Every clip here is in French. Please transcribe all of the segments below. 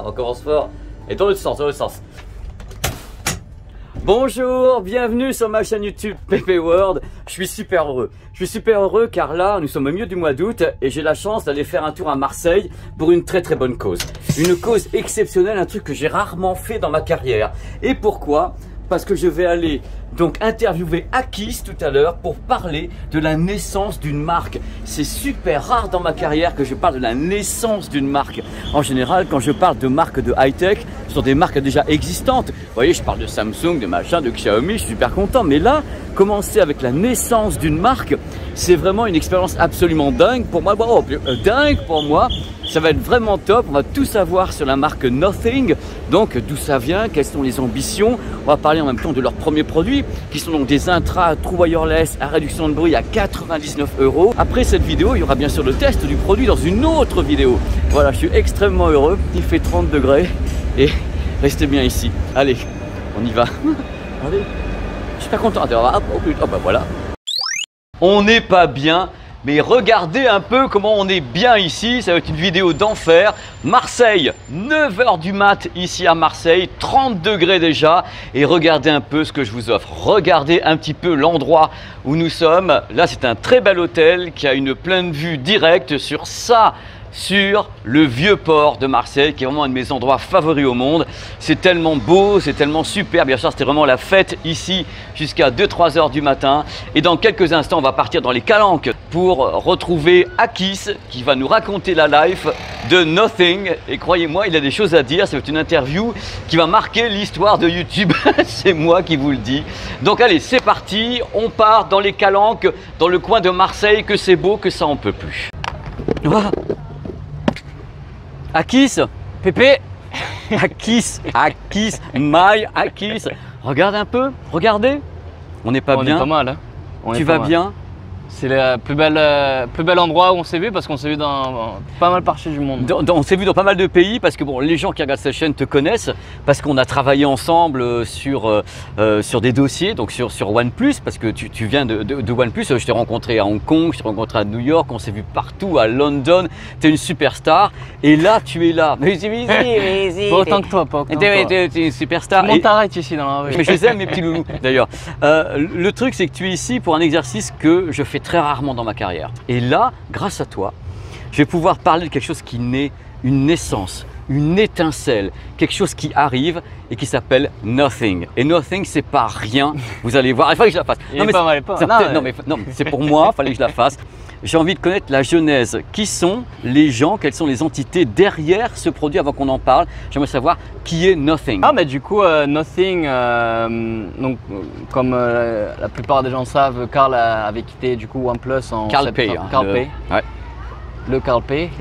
On commence fort. Et dans l'autre sens, dans l'autre sens. Bonjour, bienvenue sur ma chaîne YouTube PP World. Je suis super heureux. Je suis super heureux car là, nous sommes au milieu du mois d'août et j'ai la chance d'aller faire un tour à Marseille pour une très bonne cause. Une cause exceptionnelle, un truc que j'ai rarement fait dans ma carrière. Et pourquoi ? Parce que je vais aller donc interviewer Akis tout à l'heure pour parler de la naissance d'une marque. C'est super rare dans ma carrière que je parle de la naissance d'une marque. En général, quand je parle de marques de high-tech, ce sont des marques déjà existantes. Vous voyez, je parle de Samsung, de machin, de Xiaomi, je suis super content. Mais là, commencer avec la naissance d'une marque, c'est vraiment une expérience absolument dingue pour moi. Bon, dingue pour moi. Ça va être vraiment top. On va tout savoir sur la marque Nothing. Donc, d'où ça vient, quelles sont les ambitions. On va parler en même temps de leurs premiers produits qui sont donc des Intra True Wireless à réduction de bruit à 99 €. Après cette vidéo, il y aura bien sûr le test du produit dans une autre vidéo. Voilà, je suis extrêmement heureux. Il fait 30 degrés et restez bien ici. Allez, on y va. Allez, je suis pas content. Bah voilà. On n'est pas bien. Mais regardez un peu comment on est bien ici, ça va être une vidéo d'enfer. Marseille, 9 h du mat ici à Marseille, 30 degrés déjà. Et regardez un peu ce que je vous offre. Regardez un petit peu l'endroit où nous sommes. Là, c'est un très bel hôtel qui a une pleine vue directe sur le vieux port de Marseille, qui est vraiment un de mes endroits favoris au monde. C'est tellement beau, c'est tellement super. Bien sûr, c'était vraiment la fête ici jusqu'à 2-3 h du matin. Et dans quelques instants, on va partir dans les Calanques pour retrouver Akis qui va nous raconter la life de Nothing. Et croyez-moi, il a des choses à dire. C'est une interview qui va marquer l'histoire de YouTube. C'est moi qui vous le dis. Donc allez, c'est parti. On part dans les Calanques, dans le coin de Marseille, que c'est beau, que ça en peut plus. Akis, Pépé, Akis, Akis. Regarde un peu, regardez. On n'est pas bien. On est pas mal. Hein. Tu vas bien? C'est le plus bel endroit où on s'est vu parce qu'on s'est vu dans pas mal parties du monde. On s'est vu dans pas mal de pays parce que bon, les gens qui regardent cette chaîne te connaissent parce qu'on a travaillé ensemble sur des dossiers, donc sur OnePlus, parce que tu viens de OnePlus. Je t'ai rencontré à Hong Kong, je t'ai rencontré à New York, on s'est vu partout, à London. Tu es une superstar et là tu es là. Mais pas autant que toi, pas autant que toi. Tu es une superstar. Tout le monde t'arrête ici dans la rue. Mais je les aime mes petits loulous d'ailleurs. Le truc c'est que tu es ici pour un exercice que je fais très rarement dans ma carrière. Et là, grâce à toi, je vais pouvoir parler de quelque chose qui naît, une naissance, une étincelle, quelque chose qui arrive et qui s'appelle Nothing. Et Nothing, c'est pas rien. Vous allez voir, il fallait que je la fasse. Non, c'est pour moi, il fallait que je la fasse. J'ai envie de connaître la genèse. Qui sont les gens, quelles sont les entités derrière ce produit avant qu'on en parle? J'aimerais savoir qui est Nothing. Ah, mais du coup, Nothing, donc, comme la plupart des gens savent, Carl avait quitté du coup OnePlus en Carl Pei. Le Carl Pei.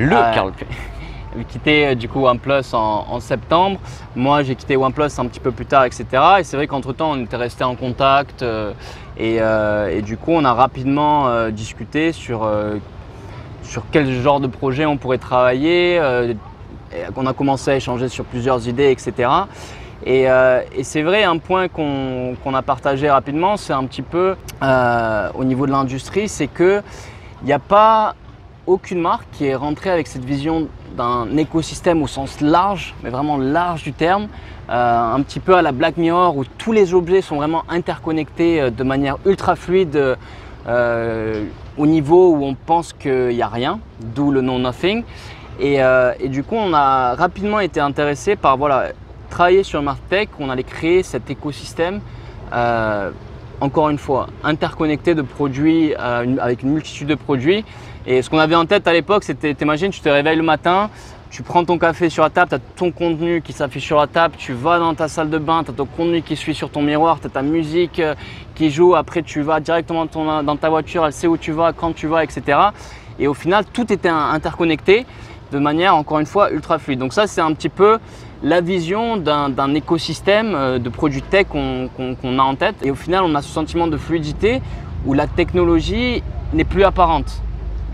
Il quitté du coup OnePlus en septembre. Moi, j'ai quitté OnePlus un petit peu plus tard, etc. Et c'est vrai qu'entre temps, on était resté en contact. Et du coup, on a rapidement discuté sur quel genre de projet on pourrait travailler. On a commencé à échanger sur plusieurs idées, etc. Et c'est vrai, un point qu'on a partagé rapidement, c'est un petit peu au niveau de l'industrie, c'est qu'il n'y a pas aucune marque qui est rentrée avec cette vision d'un écosystème au sens large, mais vraiment large du terme, un petit peu à la Black Mirror où tous les objets sont vraiment interconnectés de manière ultra fluide au niveau où on pense qu'il n'y a rien, d'où le nom Nothing. Et du coup, on a rapidement été intéressé par travailler sur Martech, on allait créer cet écosystème encore une fois interconnecté de produits avec une multitude de produits. Et ce qu'on avait en tête à l'époque, c'était, t'imagines, tu te réveilles le matin, tu prends ton café sur la table, tu as ton contenu qui s'affiche sur la table, tu vas dans ta salle de bain, tu as ton contenu qui suit sur ton miroir, tu as ta musique qui joue, après tu vas directement dans ta voiture, elle sait où tu vas, quand tu vas, etc. Et au final, tout était interconnecté de manière, encore une fois, ultra fluide. Donc ça, c'est un petit peu la vision d'un écosystème de produits tech qu'on a en tête. Et au final, on a ce sentiment de fluidité où la technologie n'est plus apparente.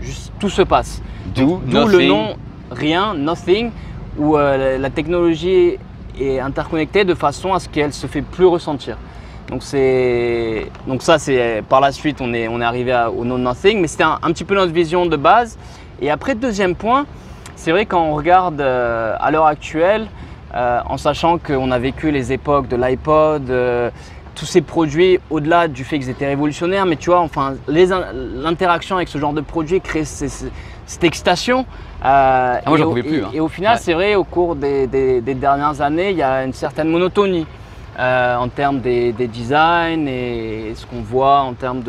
Juste, tout se passe. D'où le nom rien, Nothing, où la technologie est interconnectée de façon à ce qu'elle se fait plus ressentir. Donc ça, c'est par la suite, on est arrivé au nom Nothing, mais c'était un petit peu notre vision de base. Et après, deuxième point, c'est vrai quand on regarde à l'heure actuelle, en sachant qu'on a vécu les époques de l'iPod, tous ces produits, au-delà du fait qu'ils étaient révolutionnaires, mais tu vois, enfin, l'interaction avec ce genre de produit crée cette excitation. Moi, j'en pouvais plus. Et au final, c'est vrai, au cours des dernières années, il y a une certaine monotonie en termes des designs et ce qu'on voit en termes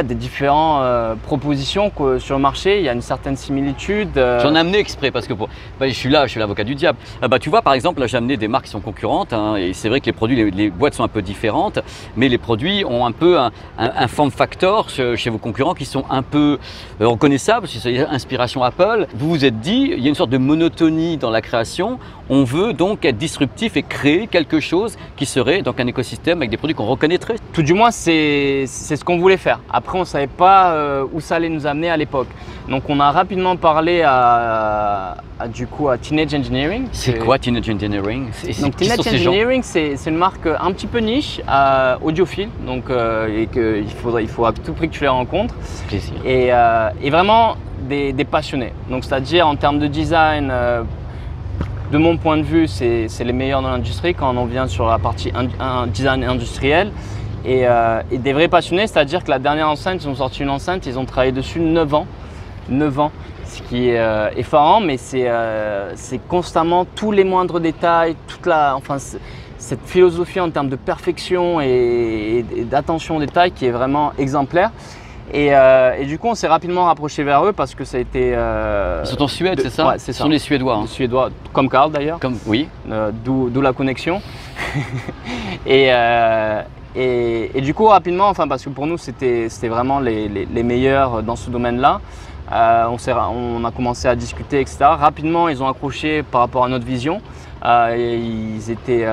des différentes propositions sur le marché. Il y a une certaine similitude. J'en ai amené exprès parce que je suis l'avocat du diable. Tu vois, par exemple, là j'ai amené des marques qui sont concurrentes et c'est vrai que les produits, les boîtes sont un peu différentes, mais les produits ont un peu un form factor chez vos concurrents qui sont un peu reconnaissables. C'est inspiration Apple. Vous vous êtes dit, il y a une sorte de monotonie dans la création. On veut donc être disruptif et créer quelque chose qui serait donc un écosystème avec des produits qu'on reconnaîtrait. Tout du moins, c'est ce qu'on voulait faire. Après, on ne savait pas où ça allait nous amener à l'époque. Donc, on a rapidement parlé à Teenage Engineering. C'est quoi Teenage Engineering? Donc, Teenage Engineering, c'est une marque un petit peu niche, audiophile. Donc, il faut à tout prix que tu les rencontres. Plaisir. Et vraiment des passionnés. Donc, c'est-à-dire en termes de design. De mon point de vue, c'est les meilleurs dans l'industrie quand on vient sur la partie design industriel et des vrais passionnés, c'est-à-dire que la dernière enceinte, ils ont sorti une enceinte, ils ont travaillé dessus 9 ans, ce qui est effarant, mais c'est constamment tous les moindres détails, cette philosophie en termes de perfection et d'attention aux détails qui est vraiment exemplaire. Et du coup, on s'est rapidement rapproché vers eux parce que ça a été… Ils sont en Suède, c'est ça? Ouais, c'est ça. Ce sont les Suédois. Les Suédois, comme Carl d'ailleurs. Oui. D'où la connexion. et du coup, rapidement, parce que pour nous, c'était vraiment les meilleurs dans ce domaine-là. On a commencé à discuter, etc. Rapidement, ils ont accroché par rapport à notre vision. Ils étaient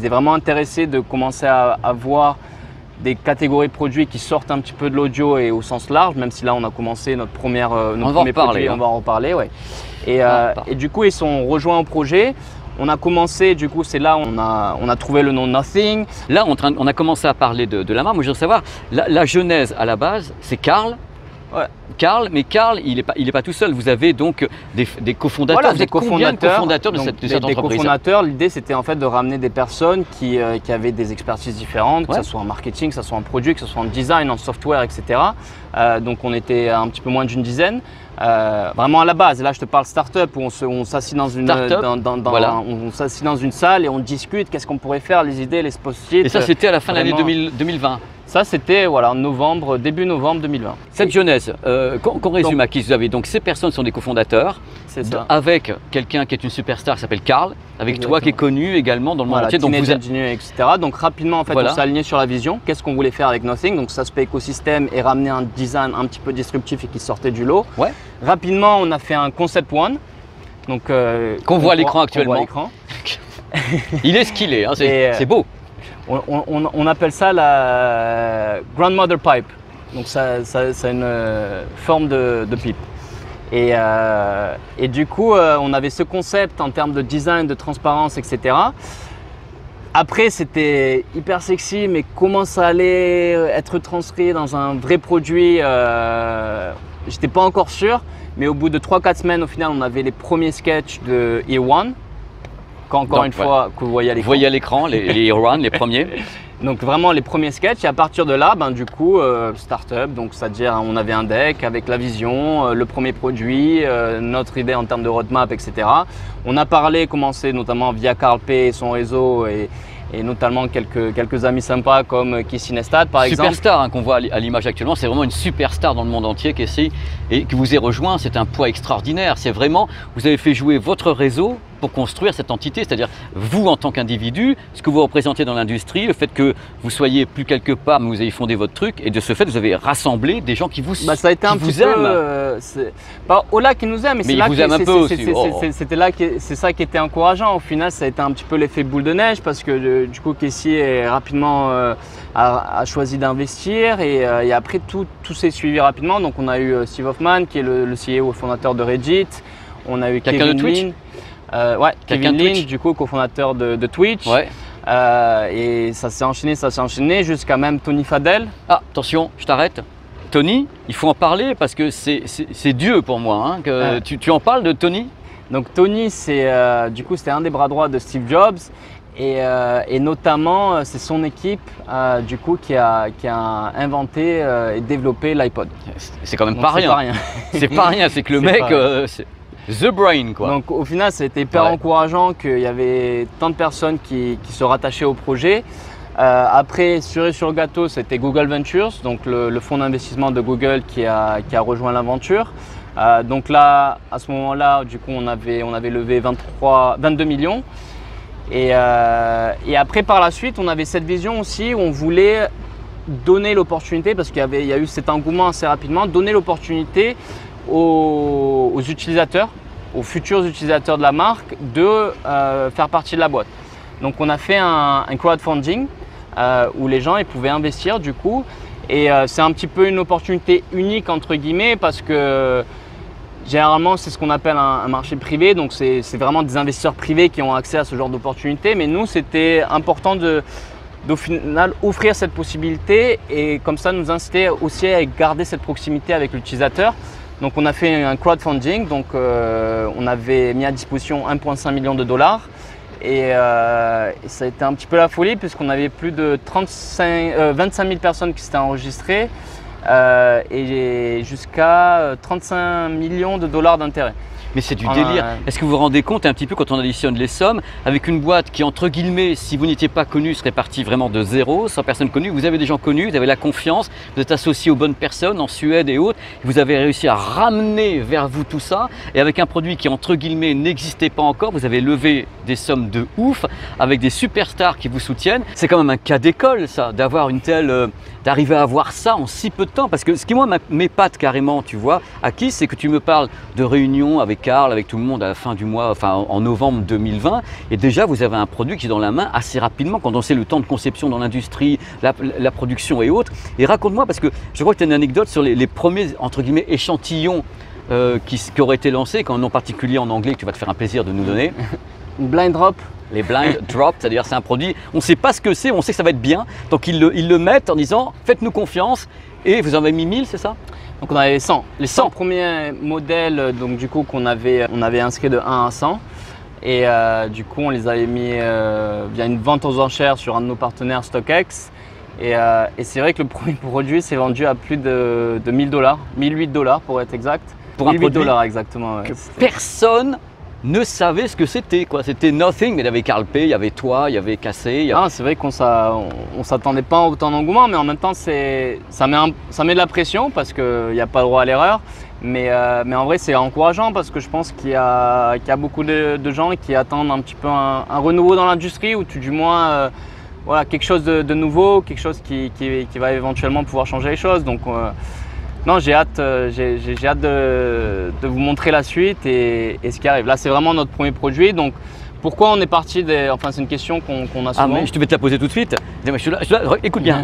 vraiment intéressés de commencer à voir des catégories de produits qui sortent un petit peu de l'audio et au sens large, même si là on a commencé notre premier produit, on va en reparler. Ouais. Et du coup ils sont rejoints au projet. On a commencé, du coup c'est là où on a trouvé le nom Nothing. Là on a commencé à parler de la marque. Moi je veux savoir, la genèse à la base c'est Carl. Ouais. Mais Carl, il est pas tout seul. Vous avez donc des cofondateurs. Voilà, vous êtes combien de cofondateurs de cette entreprise? Des cofondateurs, l'idée c'était en fait de ramener des personnes qui avaient des expertises différentes, que ce soit en marketing, que ce soit en produit, que ce soit en design, en software, etc. Donc on était un petit peu moins d'une dizaine. Vraiment à la base, et là je te parle start-up où on s'assied dans une on s'assied dans une salle et on discute qu'est-ce qu'on pourrait faire, les idées, les post-it. Et ça c'était à la fin de l'année 2020. Ça, c'était début novembre 2020. Cette genèse, qu'on résume à qui vous avez. Donc, ces personnes sont des cofondateurs. C'est ça. Avec quelqu'un qui est une superstar qui s'appelle Carl, avec toi qui est connu également dans le monde entier. Donc, Teenage Engineering, etc. Donc, rapidement, en fait, on s'est aligné sur la vision. Qu'est-ce qu'on voulait faire avec Nothing? Donc, cet aspect écosystème et ramener un design un petit peu disruptif et qui sortait du lot. Ouais. Rapidement, on a fait un concept one. Donc, qu'on voit à l'écran actuellement. Il est ce qu'il est, hein, c'est beau. On appelle ça la grandmother pipe. Donc ça a une forme de pipe. Et du coup, on avait ce concept en termes de design, de transparence, etc. Après, c'était hyper sexy, mais comment ça allait être transcrit dans un vrai produit, j'étais pas encore sûr. Mais au bout de 3-4 semaines, au final, on avait les premiers sketchs de Year One. Encore une fois, que vous voyez à l'écran. Vous voyez à l'écran les Year One, les premiers. Donc vraiment les premiers sketchs et à partir de là, du coup, start-up, donc c'est-à-dire on avait un deck avec la vision, le premier produit, notre idée en termes de roadmap, etc. On a commencé notamment via Carl P et son réseau et notamment quelques amis sympas comme Casey Neistat par exemple. Superstar qu'on voit à l'image actuellement, c'est vraiment une superstar dans le monde entier Casey et qui vous ait rejoint, c'est un poids extraordinaire. C'est vraiment, vous avez fait jouer votre réseau pour construire cette entité, c'est-à-dire vous en tant qu'individu, ce que vous représentez dans l'industrie, le fait que vous soyez plus quelque part, mais vous avez fondé votre truc et de ce fait vous avez rassemblé des gens qui vous aiment. Ça a été un petit peu, pas au-delà qui nous aiment, mais ils vous aiment un peu aussi. C'était là, c'est ça qui était encourageant. Au final, ça a été un petit peu l'effet boule de neige parce que du coup, Casey rapidement a choisi d'investir et après tout s'est suivi rapidement. Donc on a eu Steve Hoffman qui est le CEO fondateur de Reddit. On a eu Kevin Lin. Kevin Lynch, du coup, cofondateur de Twitch. Ouais. Et ça s'est enchaîné jusqu'à même Tony Fadell. Ah, attention, je t'arrête. Tony, il faut en parler parce que c'est Dieu pour moi. Hein, que tu en parles de Tony? Donc Tony, du coup, c'était un des bras droits de Steve Jobs et notamment c'est son équipe du coup qui a inventé et développé l'iPod. C'est quand même pas rien. C'est pas rien, c'est que le mec, c'est the brain quoi. Donc au final, c'était hyper encourageant qu'il y avait tant de personnes qui se rattachaient au projet. Après, cerise sur le gâteau, c'était Google Ventures, donc le fonds d'investissement de Google qui a rejoint l'aventure. Donc là, à ce moment-là, du coup, on avait levé 22 millions. Et après, par la suite, on avait cette vision aussi où on voulait donner l'opportunité, parce qu'il y a eu cet engouement assez rapidement, donner l'opportunité aux utilisateurs, aux futurs utilisateurs de la marque de faire partie de la boîte. Donc on a fait un crowdfunding où les gens ils pouvaient investir du coup. Et c'est un petit peu une opportunité unique entre guillemets parce que généralement c'est ce qu'on appelle un marché privé. Donc c'est vraiment des investisseurs privés qui ont accès à ce genre d'opportunité. Mais nous c'était important d'au final offrir cette possibilité et comme ça nous inciter aussi à garder cette proximité avec l'utilisateur. Donc on a fait un crowdfunding, donc on avait mis à disposition 1,5 million de dollars. Et ça a été un petit peu la folie puisqu'on avait plus de 25 000 personnes qui s'étaient enregistrées et jusqu'à 35 millions de dollars d'intérêt. Mais c'est du délire. Est-ce que vous vous rendez compte un petit peu quand on additionne les sommes avec une boîte qui entre guillemets, si vous n'étiez pas connu, serait partie vraiment de zéro, sans personne connue. Vous avez des gens connus, vous avez la confiance, vous êtes associé aux bonnes personnes en Suède et autres. Vous avez réussi à ramener vers vous tout ça et avec un produit qui entre guillemets n'existait pas encore, vous avez levé des sommes de ouf avec des superstars qui vous soutiennent. C'est quand même un cas d'école ça, d'avoir une telle, d'arriver à avoir ça en si peu de temps. Parce que ce qui moi m'épate carrément, tu vois, à qui c'est que tu me parles de réunions avec Carl, avec tout le monde à la fin du mois, enfin en novembre 2020, et déjà vous avez un produit qui est dans la main assez rapidement quand on sait le temps de conception dans l'industrie, la production et autres. Et raconte-moi, parce que je crois que tu as une anecdote sur les premiers entre guillemets échantillons qui auraient été lancés, en particulier en anglais que tu vas te faire un plaisir de nous donner. Blind drop. Les blind drop, c'est-à-dire c'est un produit, on ne sait pas ce que c'est, on sait que ça va être bien, donc ils le mettent en disant faites-nous confiance, et vous en avez mis 1000, c'est ça? Donc on avait 100. Les 100 premiers modèles donc, du coup, on avait inscrit de 1 à 100. Et du coup, on les avait mis via une vente aux enchères sur un de nos partenaires StockX. Et c'est vrai que le premier produit s'est vendu à plus de 1000 $, 1008 $ pour être exact. Pour un produit exactement. Que personne ne savait ce que c'était quoi. C'était nothing, mais il y avait Carl P, il y avait toi, il y avait Cassé. Ah, c'est vrai qu'on s'attendait pas à autant d'engouement, mais en même temps ça met de la pression parce qu'il n'y a pas le droit à l'erreur. Mais en vrai c'est encourageant parce que je pense qu'il y a beaucoup de gens qui attendent un petit peu un renouveau dans l'industrie ou tout du moins voilà, quelque chose de nouveau, quelque chose qui va éventuellement pouvoir changer les choses. Donc non, j'ai hâte de vous montrer la suite et ce qui arrive. Là, c'est vraiment notre premier produit. Donc, pourquoi on est parti enfin, c'est une question qu'on a souvent. Ah, mais je te vais te la poser tout de suite. Écoute bien,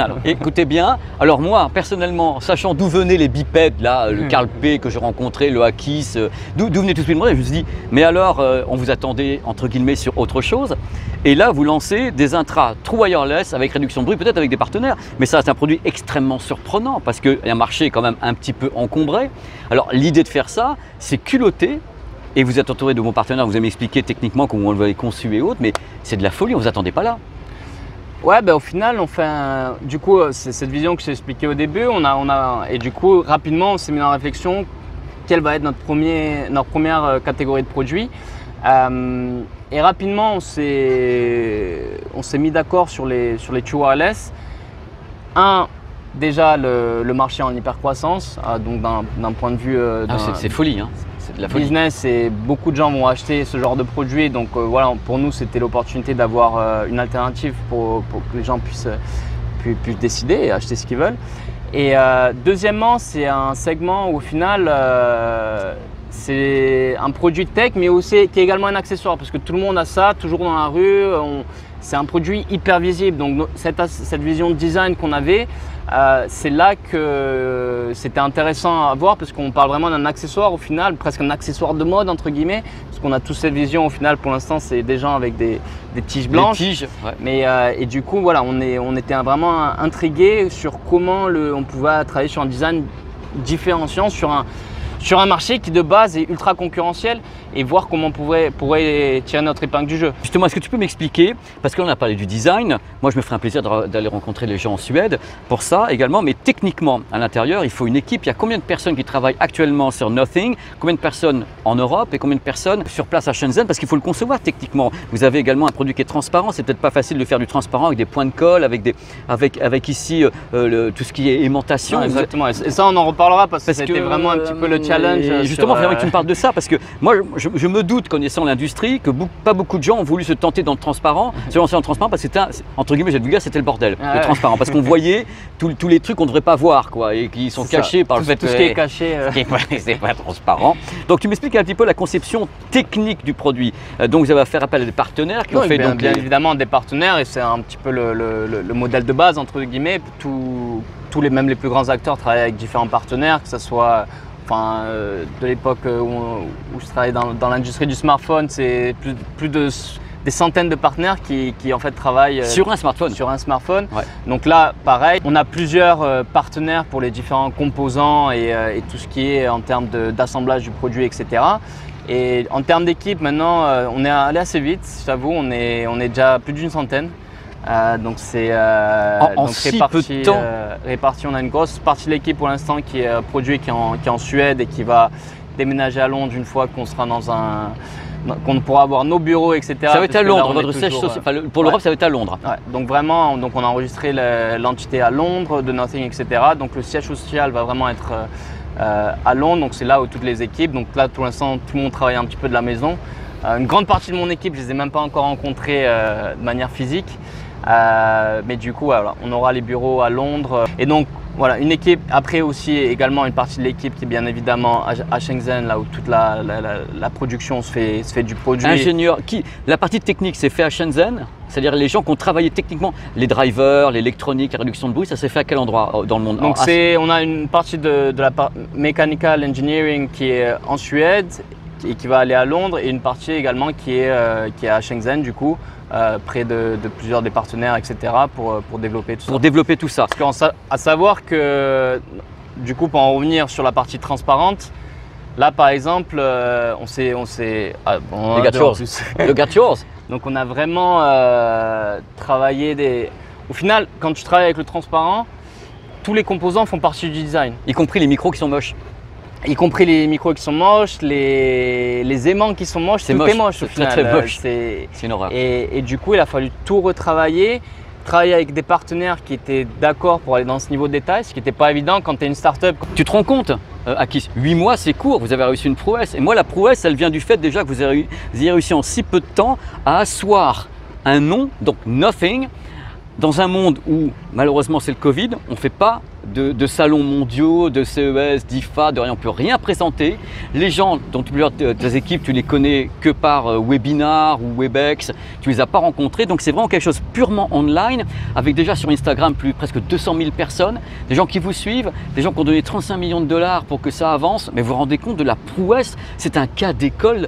alors. Écoutez bien. Alors moi, personnellement, sachant d'où venaient les bipèdes, là, le Carl P que j'ai rencontré, le Hakis, d'où venait tout ce monde, je me suis dit, mais alors, on vous attendait entre guillemets sur autre chose. Et là, vous lancez des intras true wireless avec réduction de bruit, peut-être avec des partenaires. Mais ça, c'est un produit extrêmement surprenant parce qu'il y a un marché quand même un petit peu encombré. Alors, l'idée de faire ça, c'est culotter. Et vous êtes entouré de bons partenaires, vous allez m'expliquer techniquement comment on l'avait conçu et autres, mais c'est de la folie, on ne vous attendait pas là. Ouais, ben, au final, on fait du coup, c'est cette vision que j'ai expliquée au début, et du coup, rapidement, on s'est mis en réflexion quelle va être notre première catégorie de produits. Et rapidement, on s'est mis d'accord sur les true wireless. Déjà, le marché en hyper-croissance, donc d'un point de vue c'est folie, hein. C'est de la folie. Business et beaucoup de gens vont acheter ce genre de produit. Donc voilà, pour nous, c'était l'opportunité d'avoir une alternative pour que les gens puissent décider et acheter ce qu'ils veulent. Et deuxièmement, c'est un segment où au final, c'est un produit tech, mais aussi qui est également un accessoire parce que tout le monde a ça, toujours dans la rue. c'est un produit hyper visible. Donc cette vision de design qu'on avait, c'est là que c'était intéressant à voir parce qu'on parle vraiment d'un accessoire au final, presque un accessoire de mode entre guillemets, parce qu'on a tous cette vision au final. Pour l'instant, c'est des gens avec des tiges blanches. Des tiges, ouais. Mais et du coup, voilà, on était vraiment intrigués sur comment on pouvait travailler sur un design différenciant sur un marché qui de base est ultra concurrentiel et voir comment on pourrait tirer notre épingle du jeu. Justement, est-ce que tu peux m'expliquer, parce qu'on a parlé du design, moi je me ferai un plaisir d'aller rencontrer les gens en Suède pour ça également, mais techniquement à l'intérieur il faut une équipe. Il y a combien de personnes qui travaillent actuellement sur Nothing, combien de personnes en Europe et combien de personnes sur place à Shenzhen, parce qu'il faut le concevoir techniquement. Vous avez également un produit qui est transparent, c'est peut-être pas facile de faire du transparent avec des points de colle, avec ici tout ce qui est aimantation. Non, exactement, et ça on en reparlera parce que c'était vraiment un petit peu le challenge. Et justement, j'aimerais que tu me parles de ça parce que moi je me doute, connaissant l'industrie, que pas beaucoup de gens ont voulu se tenter dans le transparent, se lancer dans le transparent parce que c'était, entre guillemets, c'était le bordel, le transparent, parce qu'on voyait tous les trucs qu'on ne devrait pas voir, quoi, et qui sont cachés par le fait tout ce qui est caché. C'est pas transparent. Donc tu m'expliques un petit peu la conception technique du produit. Donc vous avez faire appel à des partenaires qui ont fait bien évidemment des partenaires, et c'est un petit peu le modèle de base entre guillemets. Même les plus grands acteurs travaillent avec différents partenaires, que ce soit de l'époque où je travaillais dans l'industrie du smartphone, c'est plus des centaines de partenaires qui en fait travaillent sur un smartphone. Ouais. Donc là, pareil, on a plusieurs partenaires pour les différents composants et tout ce qui est en termes d'assemblage du produit, etc. Et en termes d'équipe, maintenant, on est allé assez vite, j'avoue, on est déjà plus d'une centaine. Donc c'est en si peu de temps réparti. On a une grosse partie de l'équipe pour l'instant qui est produit, qui est en Suède et qui va déménager à Londres une fois qu'on sera qu'on pourra avoir nos bureaux, etc. Ça va être à Londres, votre siège social. Pour l'Europe, ça va être à Londres. Ouais, donc vraiment, on a enregistré l'entité à Londres de Nothing, etc. Donc le siège social va vraiment être à Londres. Donc c'est là où toutes les équipes. Donc là, pour l'instant, tout le monde travaille un petit peu de la maison. Une grande partie de mon équipe, je les ai même pas encore rencontrés de manière physique. Mais du coup, voilà, on aura les bureaux à Londres. Et donc, voilà, une équipe. Après aussi, également une partie de l'équipe qui est bien évidemment à Shenzhen, là où toute la production se fait du produit. Ingénieur, la partie technique s'est fait à Shenzhen, c'est-à-dire les gens qui ont travaillé techniquement, les drivers, l'électronique, la réduction de bruit, ça s'est fait à quel endroit dans le monde? Donc on a une partie de la mechanical engineering qui est en Suède et qui va aller à Londres, et une partie également qui est à Shenzhen du coup. Près de plusieurs des partenaires, etc. pour développer tout ça. Pour développer tout ça. Parce à savoir que, du coup, pour en revenir sur la partie transparente, là, par exemple, on s'est le gars de yours. Donc, on a vraiment travaillé Au final, quand tu travailles avec le transparent, tous les composants font partie du design. Y compris les micros qui sont moches. Y compris les micros qui sont moches, les aimants qui sont moches, tout est moche au final. Très moche. C'est une horreur. Et du coup, il a fallu tout retravailler, travailler avec des partenaires qui étaient d'accord pour aller dans ce niveau de détail, ce qui n'était pas évident quand tu es une start-up. Tu te rends compte, Akis, 8 mois c'est court, vous avez réussi une prouesse. Et moi, la prouesse, elle vient du fait déjà que vous ayez réussi en si peu de temps à asseoir un nom, donc Nothing, dans un monde où malheureusement c'est le Covid, on ne fait pas de salons mondiaux, de CES, d'IFA, de rien, on ne peut rien présenter. Les gens dont plusieurs de tes équipes, tu les connais que par webinar ou Webex, tu ne les as pas rencontrés. Donc c'est vraiment quelque chose purement online, avec déjà sur Instagram presque 200 000 personnes, des gens qui vous suivent, des gens qui ont donné 35 millions de dollars pour que ça avance. Mais vous vous rendez compte de la prouesse, c'est un cas d'école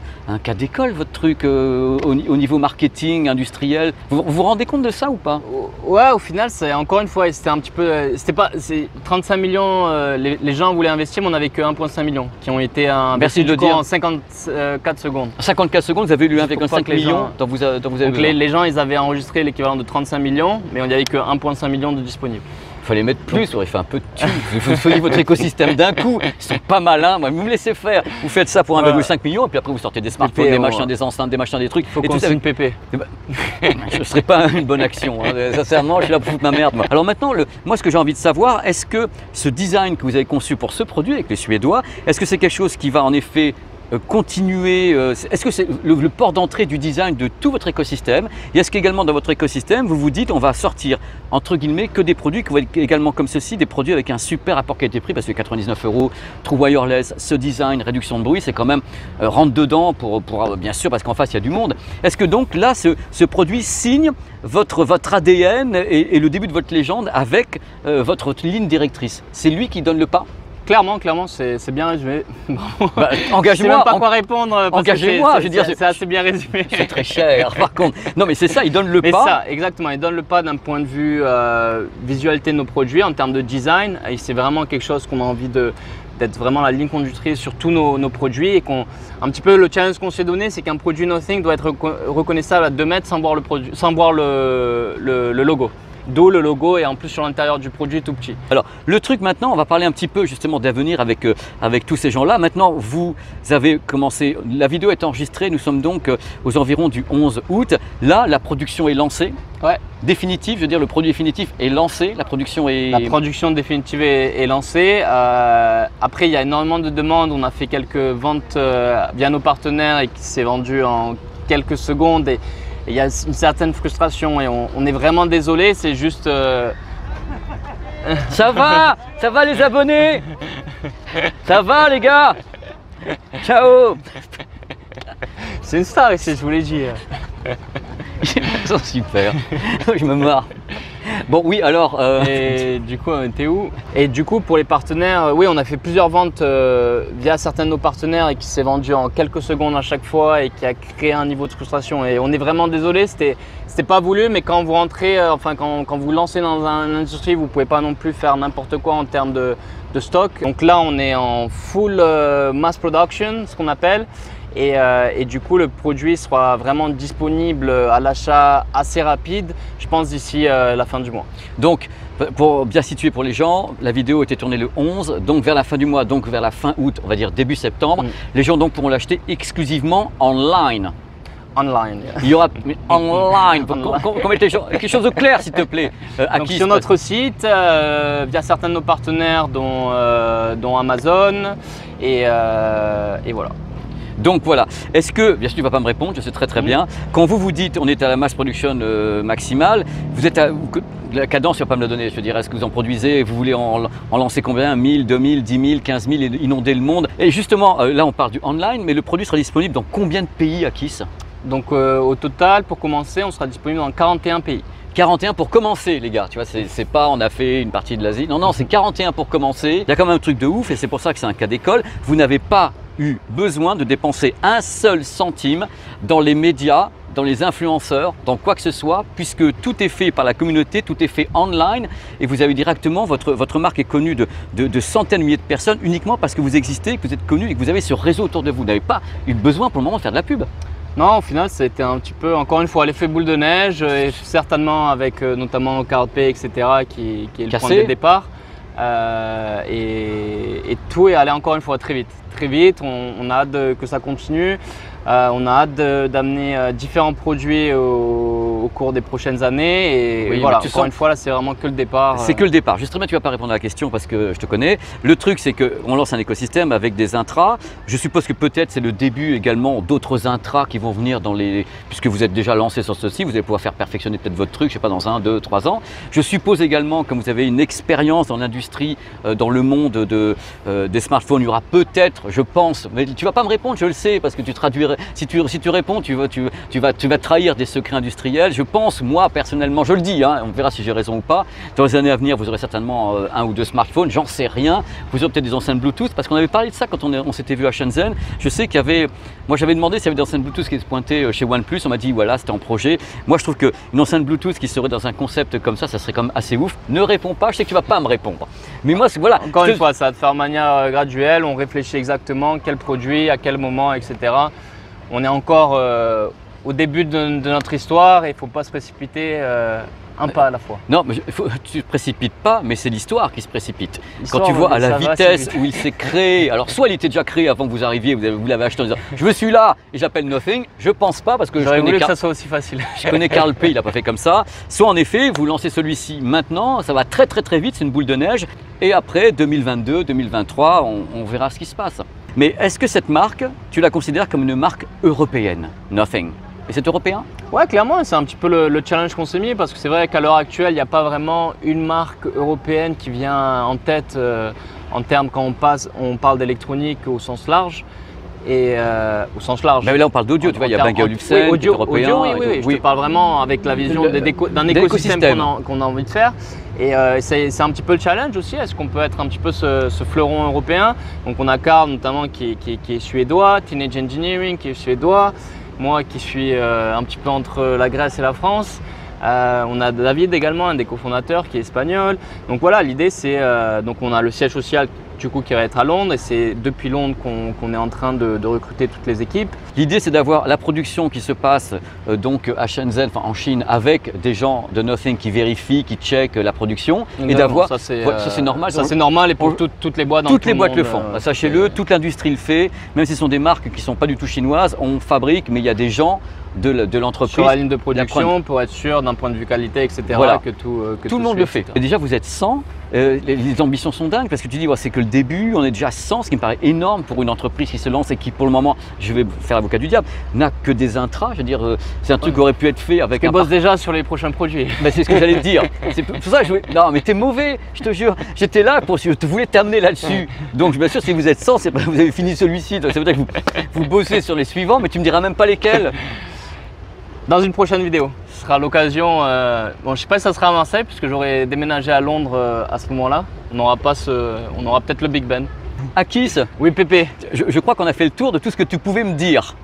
votre truc au niveau marketing, industriel. Vous vous rendez compte de ça ou pas? Ouais, au final, c'est encore une fois, c'était un petit peu, c'est 35 millions, les gens voulaient investir, mais on n'avait que 1,5 million qui ont été investis en 54 secondes. 54 secondes, vous avez eu 1,5 million dont vous avez donc les gens, ils avaient enregistré l'équivalent de 35 millions, mais on n'y avait que 1,5 million de disponibles. Il fallait mettre plus, ça aurait fait un peu de thunes. Vous faisiez votre écosystème d'un coup, ils sont pas malins. Moi, vous me laissez faire. Vous faites ça pour 1,5 million et puis après vous sortez des smartphones, des machins, des enceintes, des machins, des trucs. Faut qu'on signe PP. Je ne serais pas une bonne action. Hein. Sincèrement, je suis là pour foutre ma merde. Moi. Alors maintenant, moi, ce que j'ai envie de savoir, est-ce que ce design que vous avez conçu pour ce produit avec les Suédois, est-ce que c'est quelque chose qui va en effet continuer, est-ce que c'est le port d'entrée du design de tout votre écosystème? Et est-ce qu'également dans votre écosystème, vous vous dites on va sortir entre guillemets que des produits qui vont être également comme ceci, des produits avec un super rapport qualité-prix, parce que 99 €, True Wireless, ce design, réduction de bruit, c'est quand même rentre dedans pour bien sûr parce qu'en face il y a du monde. Est-ce que donc là ce produit signe votre ADN et le début de votre légende avec votre ligne directrice? C'est lui qui donne le pas? Clairement, c'est bien résumé. Bah, engagez-moi. Je sais même pas quoi répondre. Engagez-moi, je veux dire, c'est assez bien résumé. C'est très cher, par contre. Non, mais c'est ça, il donne le mais pas. Ça, exactement. Il donne le pas d'un point de vue visualité de nos produits, en termes de design. Et c'est vraiment quelque chose qu'on a envie d'être vraiment la ligne conductrice sur tous nos produits. Et un petit peu le challenge qu'on s'est donné, c'est qu'un produit Nothing doit être reconnaissable à 2 mètres sans voir le produit, sans voir le logo. D'où le logo et en plus sur l'intérieur du produit tout petit. Alors le truc maintenant, on va parler un petit peu justement d'avenir avec tous ces gens-là. Maintenant vous avez commencé, la vidéo est enregistrée, nous sommes donc aux environs du 11 août. Là la production est lancée, ouais. Définitive, je veux dire le produit définitif est lancé, la production définitive est lancée. Après il y a énormément de demandes, on a fait quelques ventes via nos partenaires et qui s'est vendu en quelques secondes. Et il y a une certaine frustration et on est vraiment désolé, c'est juste… Ça va les abonnés? Ça va les gars? Ciao. C'est une star ici, je vous l'ai dit. Ils sont super, je me marre. Bon oui alors… Et du coup on était où? Et du coup pour les partenaires, oui on a fait plusieurs ventes via certains de nos partenaires et qui s'est vendu en quelques secondes à chaque fois et qui a créé un niveau de frustration et on est vraiment désolé, c'était pas voulu mais quand vous rentrez, quand vous lancez dans une industrie vous pouvez pas non plus faire n'importe quoi en termes de stock. Donc là on est en full mass production, ce qu'on appelle. Et du coup, le produit sera vraiment disponible à l'achat assez rapide, je pense d'ici la fin du mois. Donc, pour bien situer pour les gens, la vidéo était tournée le 11, donc vers la fin du mois, donc vers la fin août, on va dire début septembre. Les gens donc pourront l'acheter exclusivement online. Online. Il y aura online. Qu'on mette quelque chose de clair, s'il te plaît. Donc, sur notre site, via certains de nos partenaires, dont Amazon, et voilà. Donc voilà, est-ce que, bien sûr tu ne vas pas me répondre, je sais très bien, quand vous dites on est à la mass production maximale, vous êtes à la cadence, tu ne vas pas me la donner, je veux dire, est-ce que vous en produisez, vous voulez en lancer combien? 1000, 2000, 10 000, 15 000 et inonder le monde? Et justement, là on parle du online, mais le produit sera disponible dans combien de pays, Akis? Donc au total, pour commencer, on sera disponible dans 41 pays. 41 pour commencer les gars, tu vois, c'est pas on a fait une partie de l'Asie, non, c'est 41 pour commencer. Il y a quand même un truc de ouf et c'est pour ça que c'est un cas d'école. Vous n'avez pas eu besoin de dépenser un seul centime dans les médias, dans les influenceurs, dans quoi que ce soit, puisque tout est fait par la communauté, tout est fait online et vous avez directement, votre marque est connue de centaines de milliers de personnes uniquement parce que vous existez, que vous êtes connu et que vous avez ce réseau autour de vous. Vous n'avez pas eu besoin pour le moment de faire de la pub. Non, au final, c'était un petit peu, encore une fois, l'effet boule de neige, et certainement avec notamment Carpe, etc., qui est le point de départ. Et tout est allé encore une fois très vite. Très vite, on a hâte que ça continue. On a hâte d'amener différents produits au cours des prochaines années et oui, voilà, encore une fois là c'est vraiment que le départ. C'est que le départ, justement tu vas pas répondre à la question parce que je te connais. Le truc c'est qu'on lance un écosystème avec des intras, je suppose que peut-être c'est le début également d'autres intras qui vont venir dans les… Puisque vous êtes déjà lancé sur ceci, vous allez pouvoir faire perfectionner peut-être votre truc, je sais pas, dans 1, 2, 3 ans. Je suppose également que vous avez une expérience dans l'industrie, dans le monde des smartphones, il y aura peut-être, je pense, mais tu vas pas me répondre, je le sais parce que tu traduirais. Si tu réponds, tu vas trahir des secrets industriels. Je pense, moi personnellement, je le dis, hein, on verra si j'ai raison ou pas. Dans les années à venir, vous aurez certainement 1 ou 2 smartphones, j'en sais rien. Vous aurez peut-être des enceintes Bluetooth, parce qu'on avait parlé de ça quand on s'était vu à Shenzhen. Je sais qu'il y avait, moi j'avais demandé s'il y avait des enceintes Bluetooth qui se pointaient chez OnePlus. On m'a dit voilà, c'était en projet. Moi je trouve qu'une enceinte Bluetooth qui serait dans un concept comme ça serait quand même assez ouf. Ne réponds pas, je sais que tu vas pas me répondre. Mais moi, voilà. Encore une fois, ça va te faire de manière graduelle. On réfléchit exactement quel produit, à quel moment, etc. On est encore au début de notre histoire et il ne faut pas se précipiter un pas à la fois. Non, mais tu ne te précipites pas, mais c'est l'histoire qui se précipite. Quand tu vois à la vitesse où il s'est créé, alors soit il était déjà créé avant que vous arriviez, vous l'avez acheté en disant je suis là et j'appelle Nothing, je pense pas parce que j'aurais voulu que ça soit aussi facile. Je connais Carpe, il n'a pas fait comme ça. Soit en effet, vous lancez celui-ci maintenant, ça va très vite, c'est une boule de neige et après 2022, 2023, on verra ce qui se passe. Mais est-ce que cette marque, tu la considères comme une marque européenne? Nothing. Et c'est européen? Ouais, clairement, c'est un petit peu le challenge qu'on s'est mis parce que c'est vrai qu'à l'heure actuelle, il n'y a pas vraiment une marque européenne qui vient en tête en termes quand on parle d'électronique au sens large. Et au sens large. Ben là, on parle d'audio, tu vois, il y a Bang & Olufsen, oui, européen. Oui, je te parle vraiment avec la vision d'un écosystème qu'on a envie de faire. Et c'est un petit peu le challenge aussi. Est-ce qu'on peut être un petit peu ce fleuron européen? Donc, on a Carl notamment qui est suédois, Teenage Engineering qui est suédois, moi qui suis un petit peu entre la Grèce et la France. On a David également, un des cofondateurs qui est espagnol. Donc voilà, l'idée c'est, donc on a le siège social du coup qui va être à Londres et c'est depuis Londres qu'on est en train de recruter toutes les équipes. L'idée c'est d'avoir la production qui se passe donc à Shenzhen, enfin en Chine, avec des gens de Nothing qui vérifient, qui checkent la production. Exactement, et d'avoir, ça c'est normal. Ça c'est normal et pour toutes les boîtes. Toutes les boîtes le font, sachez-le, toute l'industrie le fait, même si ce sont des marques qui ne sont pas du tout chinoises, on fabrique, mais il y a des gens de l'entreprise. Sur la ligne de production pour être sûr d'un point de vue qualité, etc. Voilà. Que tout le monde le fait. Et déjà vous êtes 100, les ambitions sont dingues parce que tu dis c'est que le début, on est déjà 100, ce qui me paraît énorme pour une entreprise qui se lance et qui pour le moment, je vais faire l'avocat du diable, n'a que des intras. Je veux dire, c'est un truc qui aurait pu être fait avec un... bosse déjà sur les prochains produits. Ben, c'est ce que j'allais te dire. C'est pour ça que je voulais... Non mais t'es mauvais, je te jure. J'étais là pour... Je voulais t'amener là-dessus. Donc je m'assure si vous êtes 100, c'est vous avez fini celui-ci. Donc ça veut dire que vous bossez sur les suivants, mais tu me diras même pas lesquels. Dans une prochaine vidéo, ce sera l'occasion, bon je ne sais pas si ça sera à Marseille puisque j'aurai déménagé à Londres à ce moment-là. On n'aura peut-être le Big Ben. Akis, oui Pépé. Je crois qu'on a fait le tour de tout ce que tu pouvais me dire.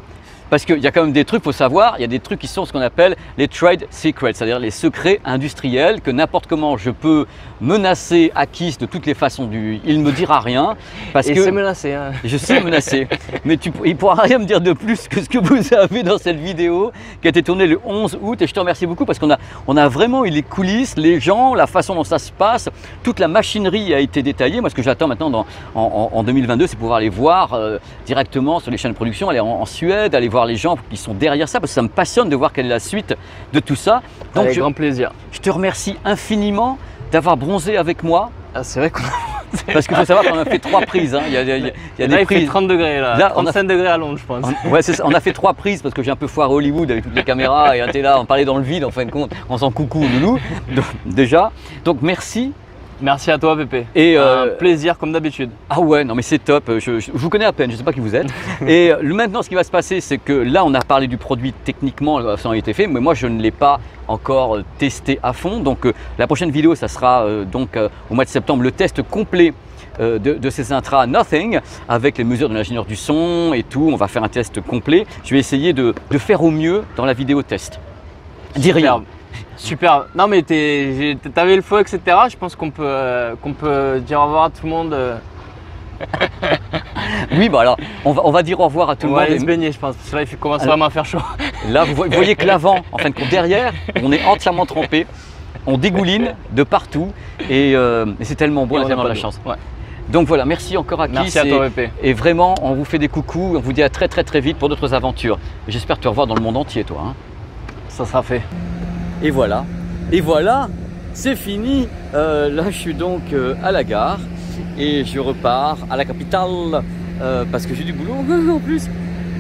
Parce qu'il y a quand même des trucs, il faut savoir, il y a des trucs qui sont ce qu'on appelle les trade secrets, c'est-à-dire les secrets industriels que n'importe comment je peux menacer Akis de toutes les façons il ne me dira rien. Parce que c'est menacé. Hein. Je sais menacer, mais il ne pourra rien me dire de plus que ce que vous avez dans cette vidéo qui a été tournée le 11 août et je te remercie beaucoup parce qu'on a vraiment eu les coulisses, les gens, la façon dont ça se passe, toute la machinerie a été détaillée. Moi ce que j'attends maintenant en 2022 c'est pouvoir aller voir directement sur les chaînes de production, aller en Suède, aller voir les gens qui sont derrière ça parce que ça me passionne de voir quelle est la suite de tout ça. Donc avec grand plaisir. Je te remercie infiniment d'avoir bronzé avec moi. Ah, c'est vrai qu'on a... Parce qu'il faut savoir qu'on a fait 3 prises. Hein. Il y a des prises. Il fait 30 degrés là, 35 degrés à Londres je pense. Ouais, c'est ça. On a fait 3 prises parce que j'ai un peu foiré Hollywood avec toutes les caméras et t'es là, on parlait dans le vide en fin de compte, en faisant coucou loulou. Donc, déjà, donc merci. Merci à toi Pépé, et un plaisir comme d'habitude. Ah ouais, non mais c'est top, je vous connais à peine, je ne sais pas qui vous êtes. Et maintenant ce qui va se passer c'est que là on a parlé du produit techniquement, ça a été fait, mais moi je ne l'ai pas encore testé à fond. Donc la prochaine vidéo ça sera donc au mois de septembre le test complet de ces intras Nothing avec les mesures de l'ingénieur du son et tout. On va faire un test complet. Je vais essayer de faire au mieux dans la vidéo test. Dis rien. Super. Non mais t'avais le feu, etc. Je pense qu'on peut dire au revoir à tout le monde. Oui, bah alors on va dire au revoir à tout le monde. On va aller se baigner, je pense, parce que là il commence vraiment à faire chaud. Là, vous voyez que l'avant, en fin de compte, derrière, on est entièrement trempé. On dégouline de partout et c'est tellement beau, on a tellement de la chance. Ouais. Donc voilà, merci encore Akis. Merci à toi Pépé. Et vraiment, on vous fait des coucous, on vous dit à très vite pour d'autres aventures. J'espère te revoir dans le monde entier, toi. Hein. Ça sera fait. Et voilà, c'est fini. Là, je suis donc à la gare et je repars à la capitale parce que j'ai du boulot en plus.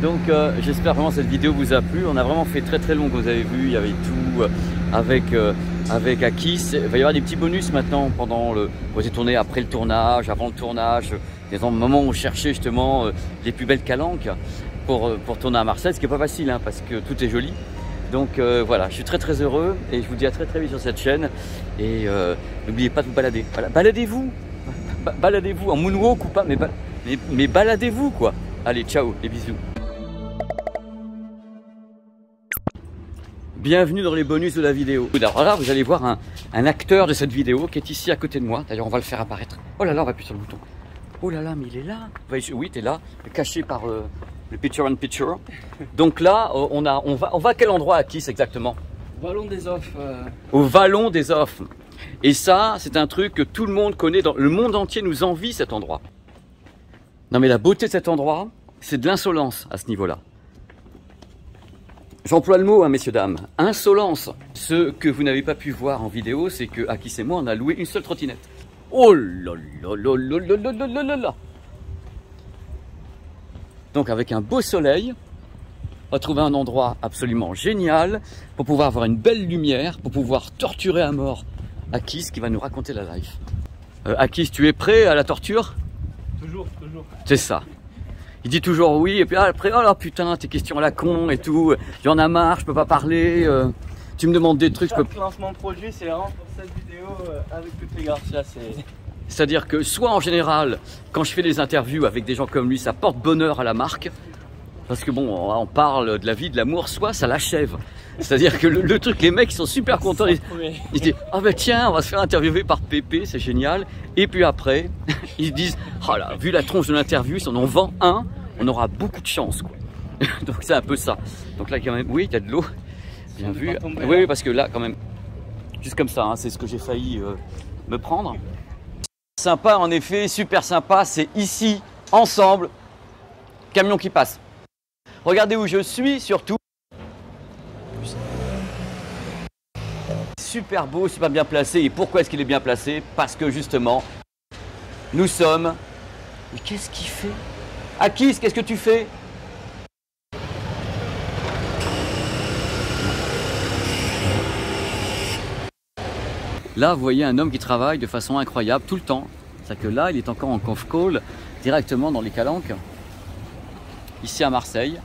Donc, j'espère vraiment que cette vidéo vous a plu. On a vraiment fait très long, comme vous avez vu. Il y avait tout avec Akis. Il va y avoir des petits bonus maintenant pendant vous avez tourné après le tournage, avant le tournage, des moments où on cherchait justement les plus belles calanques pour tourner à Marseille, ce qui n'est pas facile hein, parce que tout est joli. Donc voilà, je suis très heureux et je vous dis à très vite sur cette chaîne et n'oubliez pas de vous balader. Voilà, baladez-vous, baladez-vous en moonwalk ou pas, mais baladez-vous quoi. Allez, ciao, les bisous. Bienvenue dans les bonus de la vidéo. Alors là, vous allez voir un acteur de cette vidéo qui est ici à côté de moi. D'ailleurs, on va le faire apparaître. Oh là là, on va appuyer sur le bouton. Oh là là, mais il est là. Oui, t'es là, caché par le picture in picture. Donc là, on va à quel endroit à Akis exactement? Vallon des Offs. Au Vallon des Offs. Et ça, c'est un truc que tout le monde connaît. Le monde entier nous envie cet endroit. Non mais la beauté de cet endroit, c'est de l'insolence à ce niveau-là. J'emploie le mot, hein, messieurs, dames. Insolence. Ce que vous n'avez pas pu voir en vidéo, c'est que Akis et moi, on a loué une seule trottinette. Oh là là là là là là là là là. Donc avec un beau soleil, on va trouver un endroit absolument génial pour pouvoir avoir une belle lumière, pour pouvoir torturer à mort Akis qui va nous raconter la life. Akis, tu es prêt à la torture? Toujours, toujours. C'est ça. Il dit toujours oui, et puis après, oh là putain, tes questions à la con et tout, j'en ai marre, je peux pas parler, tu me demandes des trucs, je peux... Le lancement de produit, c'est vraiment pour cette vidéo avec toutes les garcias, c'est... C'est-à-dire que soit en général, quand je fais des interviews avec des gens comme lui, ça porte bonheur à la marque, parce que bon, on parle de la vie, de l'amour, soit ça l'achève. C'est-à-dire que le truc, les mecs ils sont super contents, ils disent « Ah ben tiens, on va se faire interviewer par Pépé, c'est génial ». Et puis après, ils disent « Oh là, vu la tronche de l'interview, si on en vend un, on aura beaucoup de chance. » quoi. Donc c'est un peu ça. Donc là quand même, oui, il y a de l'eau, bien vu. Oui, parce que là quand même, juste comme ça, hein, c'est ce que j'ai failli me prendre. Sympa en effet, super sympa, c'est ici, ensemble, camion qui passe. Regardez où je suis surtout. Super beau, super bien placé. Et pourquoi est-ce qu'il est bien placé? Parce que justement, nous sommes... Mais qu'est-ce qu'il fait? Akis, qu'est-ce que tu fais? Là, vous voyez un homme qui travaille de façon incroyable tout le temps. C'est-à-dire que là, il est encore en conf call directement dans les calanques, ici à Marseille.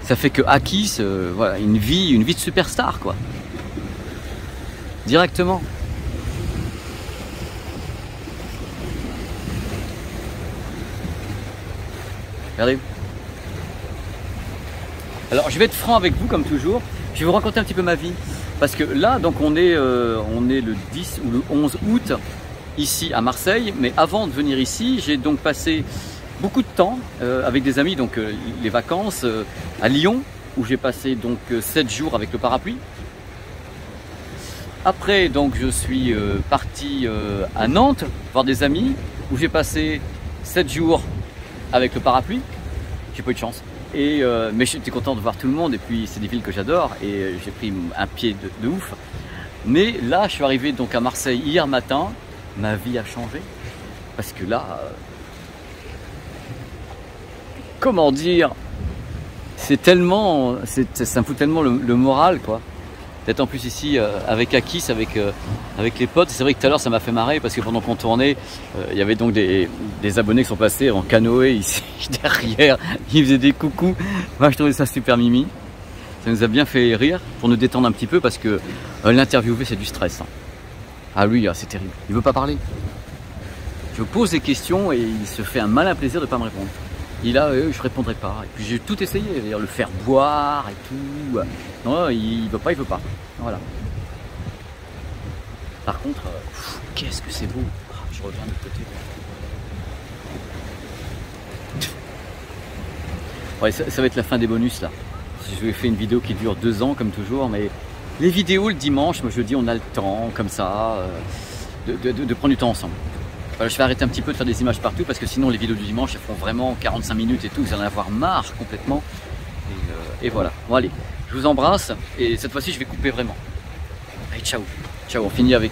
Ça fait que Akis, voilà, une vie de superstar, quoi. Directement. Regardez. Alors, je vais être franc avec vous, comme toujours. Je vais vous raconter un petit peu ma vie. Parce que là, donc on est le 10 ou le 11 août, ici à Marseille. Mais avant de venir ici, j'ai donc passé beaucoup de temps avec des amis, donc les vacances à Lyon, où j'ai passé donc 7 jours avec le parapluie. Après, donc je suis parti à Nantes voir des amis, où j'ai passé 7 jours avec le parapluie. J'ai pas eu de chance. Mais j'étais content de voir tout le monde, et puis c'est des villes que j'adore, et j'ai pris un pied de ouf. Mais là, je suis arrivé donc à Marseille hier matin, ma vie a changé, parce que là, comment dire, c'est tellement, ça me fout tellement le moral, quoi. D'être en plus ici avec Akis, avec les potes. C'est vrai que tout à l'heure ça m'a fait marrer parce que pendant qu'on tournait, il y avait donc des abonnés qui sont passés en canoë ici derrière. Ils faisaient des coucous. Moi je trouvais ça super mimi. Ça nous a bien fait rire pour nous détendre un petit peu parce que l'interviewer c'est du stress. Hein. Ah lui, c'est terrible. Il veut pas parler. Je pose des questions et il se fait un malin plaisir de ne pas me répondre. Il a, je répondrai pas. Et puis j'ai tout essayé, c'est-à-dire le faire boire et tout. Non, il veut pas, il veut pas. Voilà. Par contre, qu'est-ce que c'est beau. Je reviens de l'autre côté. Ouais, ça va être la fin des bonus là. Je vous ai fait une vidéo qui dure 2 ans comme toujours, mais les vidéos le dimanche, moi je dis on a le temps comme ça de prendre du temps ensemble. Voilà, je vais arrêter un petit peu de faire des images partout parce que sinon les vidéos du dimanche elles font vraiment 45 minutes et tout, vous allez en avoir marre complètement. Et voilà. Bon allez, je vous embrasse et cette fois-ci je vais couper vraiment. Allez, ciao. Ciao, on finit avec